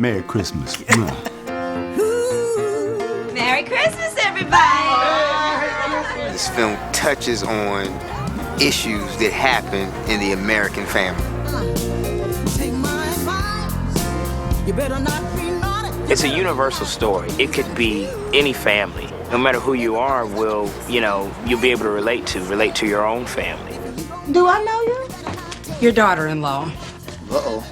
Merry Christmas. Merry Christmas, everybody! This film touches on issues that happen in the American family. It's a universal story. It could be any family. No matter who you are, you'll be able to relate to your own family. Do I know you? Your daughter-in-law. Uh-oh.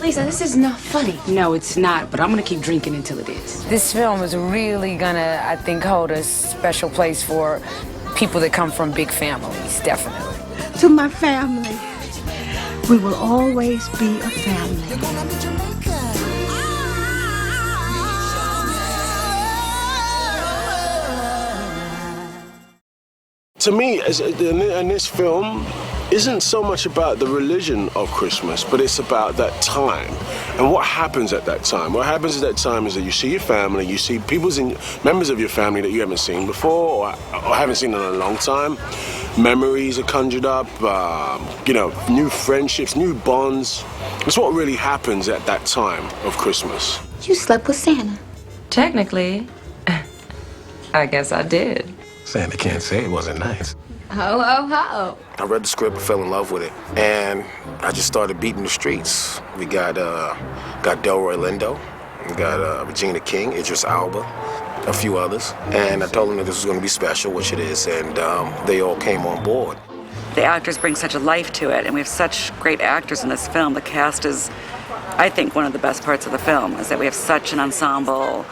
Lisa, this is not funny. No, it's not, but I'm gonna keep drinking until it is. This film is really gonna, I think, hold a special place for people that come from big families, definitely. To my family, we will always be a family. To me, in this film, isn't so much about the religion of Christmas, but it's about that time and what happens at that time. What happens at that time is that you see your family, you see members of your family that you haven't seen before or haven't seen in a long time. Memories are conjured up, new friendships, new bonds. It's what really happens at that time of Christmas. You slept with Santa. Technically, I guess I did. Santa can't say it wasn't nice. Ho, ho, ho. I read the script and fell in love with it, and I just started beating the streets. We got Delroy Lindo, we got Regina King, Idris Elba, a few others, and I told them that this was going to be special, which it is, and they all came on board. The actors bring such a life to it, and we have such great actors in this film. The cast is, I think, one of the best parts of the film, is that we have such an ensemble,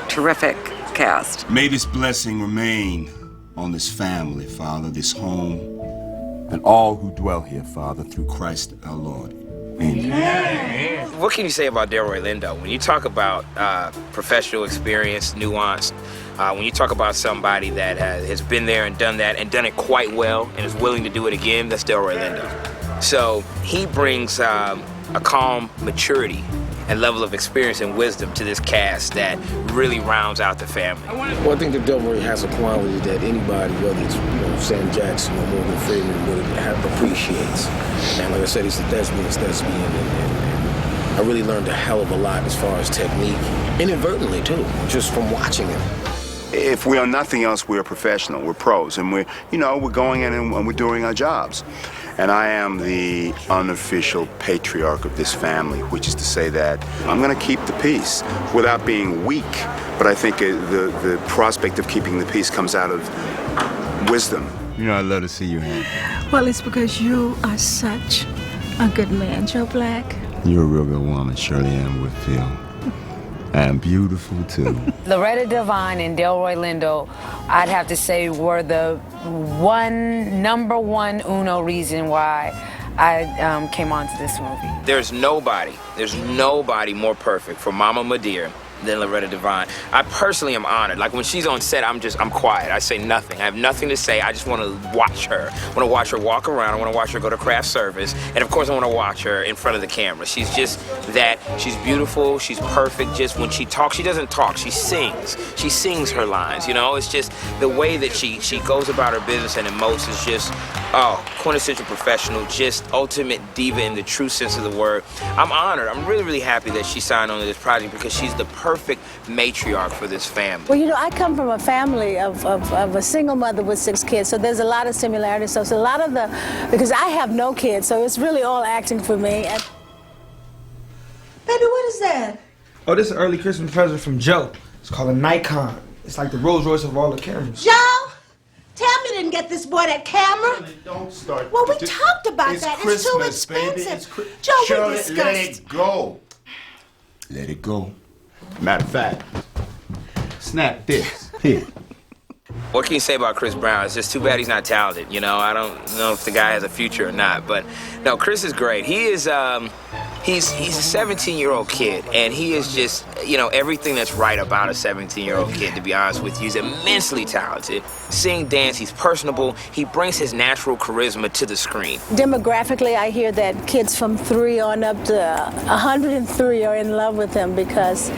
terrific cast. May this blessing remain on this family, Father, this home, and all who dwell here, Father, through Christ our Lord. Amen. What can you say about Delroy Lindo? When you talk about professional experience, nuance, when you talk about somebody that has been there and done that and done it quite well and is willing to do it again, that's Delroy Lindo. So he brings a calm maturity and level of experience and wisdom to this cast that really rounds out the family. Well, I think that Delroy has a quality that anybody, whether it's Sam Jackson or Morgan Freeman, would appreciates. And like I said, he's the thespian's thespian, and I really learned a hell of a lot as far as technique, inadvertently too, just from watching him. If we are nothing else, we're professional, we're pros, and we're going in and we're doing our jobs. And I am the unofficial patriarch of this family, which is to say that I'm going to keep the peace without being weak. But I think the prospect of keeping the peace comes out of wisdom. I'd love to see you happy. Well, it's because you are such a good man, Joe Black. You're a real good woman, Shirley Ann Whitfield. And beautiful, too. Loretta Devine and Delroy Lindo, I'd have to say, were the number one uno reason why I came onto this movie. There's nobody more perfect for Mama Ma'Dere than Loretta Devine. I personally am honored. Like when she's on set, I'm quiet. I say nothing. I have nothing to say. I just want to watch her. I want to watch her walk around. I want to watch her go to craft service. And of course, I want to watch her in front of the camera. She's just that. She's beautiful. She's perfect. Just when she talks, she doesn't talk. She sings. She sings her lines. It's just the way that she goes about her business and emotes is just, quintessential professional, just ultimate diva in the true sense of the word. I'm honored. I'm really, really happy that she signed on to this project because she's the perfect matriarch for this family. Well, I come from a family of a single mother with 6 kids, so there's a lot of similarities. So it's a lot of because I have no kids, so it's really all acting for me. Baby, what is that? Oh, this is an early Christmas present from Joe. It's called a Nikon. It's like the Rolls Royce of all the cameras. Joe? Tell me you didn't get this boy that camera. Shirley, don't start. Well, we talked about that. It's too expensive. Joe, we discussed. Let it go. Let it go. Matter of fact, snap this. Here. What can you say about Chris Brown? It's just too bad he's not talented. I don't know if the guy has a future or not. But no, Chris is great. He is. He's a 17-year-old kid, and he is just, everything that's right about a 17-year-old kid, to be honest with you. He's immensely talented. Sing, dance, he's personable. He brings his natural charisma to the screen. Demographically, I hear that kids from 3 on up to 103 are in love with him because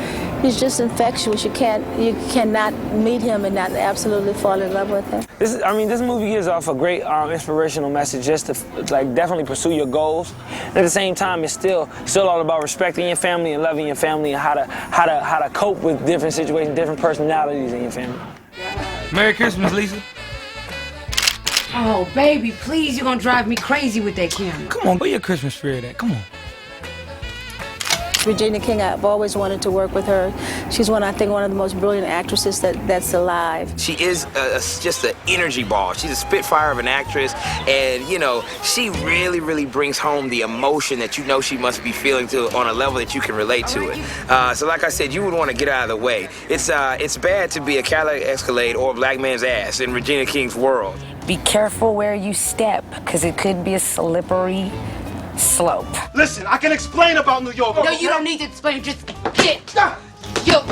He's just infectious. You cannot meet him and not absolutely fall in love with him. This movie gives off a great inspirational message just to definitely pursue your goals. And at the same time, it's still all about respecting your family and loving your family and how to cope with different situations, different personalities in your family. Merry Christmas, Lisa. Oh, baby, please, you're gonna drive me crazy with that camera. Come on, where your Christmas spirit at? Come on. Regina King, I've always wanted to work with her. She's I think one of the most brilliant actresses that's alive. She is just an energy ball. She's a spitfire of an actress, and she really, really brings home the emotion that she must be feeling on a level that you can relate to it. So like I said, you would want to get out of the way. It's bad to be a Cadillac Escalade or a black man's ass in Regina King's world. Be careful where you step, because it could be a slippery slope. Listen, I can explain about New York. No, you don't need to explain. Just get your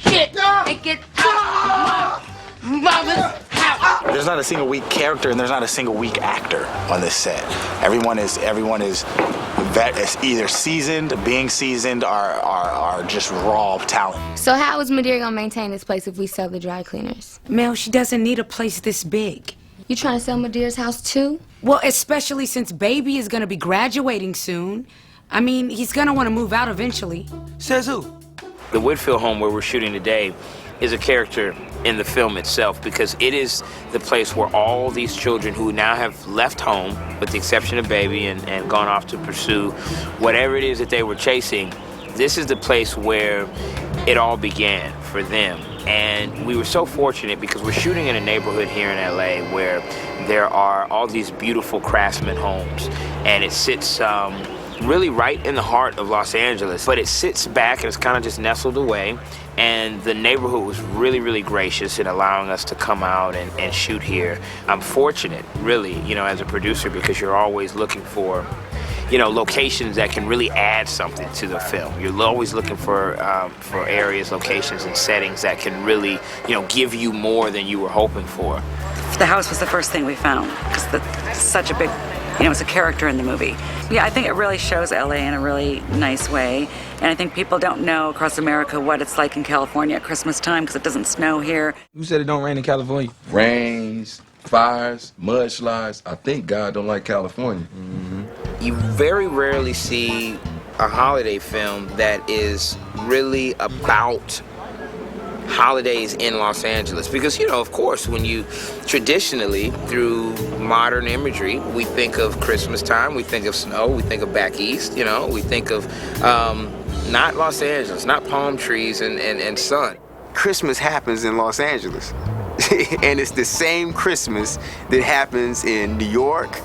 shit and get out of mama's house. There's not a single weak character and there's not a single weak actor on this set. Everyone is either seasoned, being seasoned, or just raw talent. So how is Ma'Dere gonna maintain this place if we sell the dry cleaners? Mel, she doesn't need a place this big. You trying to sell Ma'Dere's house too? Well, especially since Baby is gonna be graduating soon. I mean, he's gonna want to move out eventually. Says who? The Whitfield home where we're shooting today is a character in the film itself, because it is the place where all these children who now have left home, with the exception of Baby, and gone off to pursue whatever it is that they were chasing, this is the place where it all began for them. And we were so fortunate because we're shooting in a neighborhood here in LA where there are all these beautiful craftsman homes, and it sits really right in the heart of Los Angeles, but it sits back and it's kind of just nestled away. And the neighborhood was really, really gracious in allowing us to come out and shoot here. I'm fortunate, really, as a producer, because you're always looking for locations that can really add something to the film. You're always looking for areas, locations, and settings that can really, give you more than you were hoping for. The house was the first thing we found, because it's such a big, it's a character in the movie. Yeah, I think it really shows LA in a really nice way. And I think people don't know across America what it's like in California at Christmas time, because it doesn't snow here. Who said it don't rain in California? Rains, fires, mudslides. I think God don't like California. You very rarely see a holiday film that is really about holidays in Los Angeles, because of course, when you traditionally, through modern imagery, we think of Christmas time, we think of snow, we think of back east, we think of not Los Angeles, not palm trees and sun. Christmas happens in Los Angeles. And it's the same Christmas that happens in New York,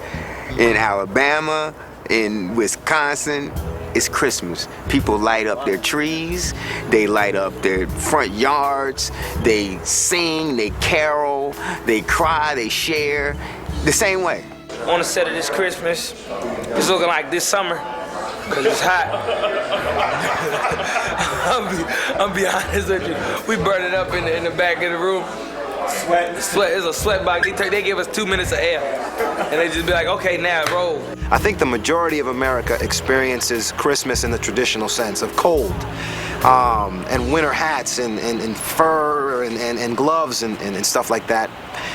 in Alabama, in Wisconsin. It's Christmas. People light up their trees, they light up their front yards, they sing, they carol, they cry, they share, the same way. On the set of this Christmas, it's looking like this summer, because it's hot. I'm be honest with you. We burned it up in the back of the room. Sweat. It's a sweat box. They give us 2 minutes of air, and they just be like, okay, now roll. I think the majority of America experiences Christmas in the traditional sense of cold, and winter hats and fur and gloves and stuff like that,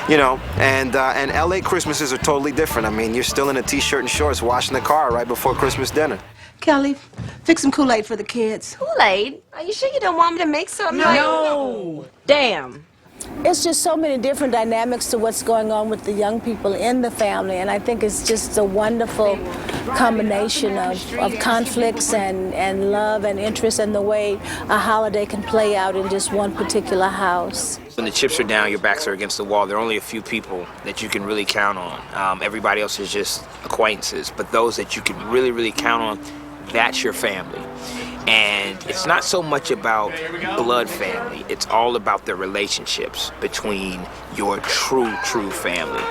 And LA Christmases are totally different. I mean, you're still in a t-shirt and shorts washing the car right before Christmas dinner. Kelly, fix some Kool-Aid for the kids. Kool-Aid? Are you sure you don't want me to make something? No. Damn. It's just so many different dynamics to what's going on with the young people in the family, and I think it's just a wonderful combination of conflicts and love and interest, and the way a holiday can play out in just one particular house. When the chips are down, your backs are against the wall, there are only a few people that you can really count on. Everybody else is just acquaintances, but those that you can really, really count on, that's your family. And it's not so much about blood family, it's all about the relationships between your true family.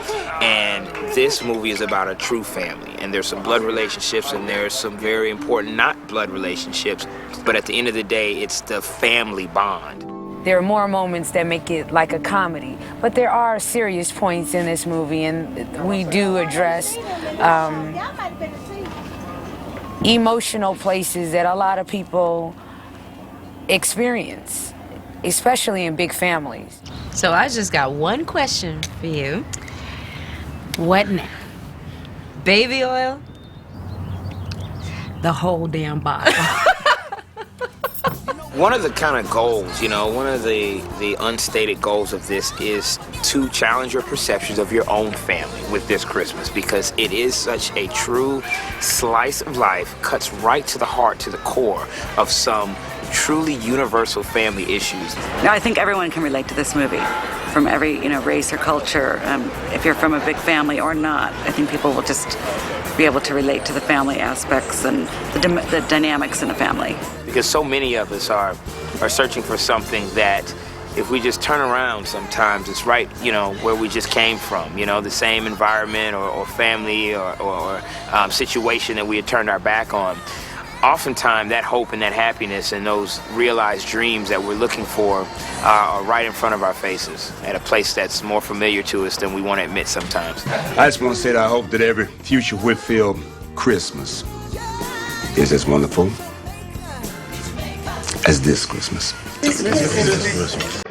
And this movie is about a true family, and there's some blood relationships and there's some very important not blood relationships, but at the end of the day, it's the family bond. There are more moments that make it like a comedy, but there are serious points in this movie, and we do address emotional places that a lot of people experience, especially in big families. So I just got one question for you. What now? Baby oil? The whole damn bottle. One of the kind of goals, you know, one of the unstated goals of this is to challenge your perceptions of your own family with this Christmas, because it is such a true slice of life, cuts right to the heart, to the core of some truly universal family issues. Now, I think everyone can relate to this movie, from every race or culture. If you're from a big family or not, I think people will just be able to relate to the family aspects and the dynamics in a family. Because so many of us are searching for something that, if we just turn around sometimes, it's right, where we just came from, the same environment or family or situation that we had turned our back on. Oftentimes, that hope and that happiness and those realized dreams that we're looking for are right in front of our faces at a place that's more familiar to us than we want to admit sometimes. I just want to say that I hope that every future Whitfield Christmas is as wonderful as this Christmas. This Christmas.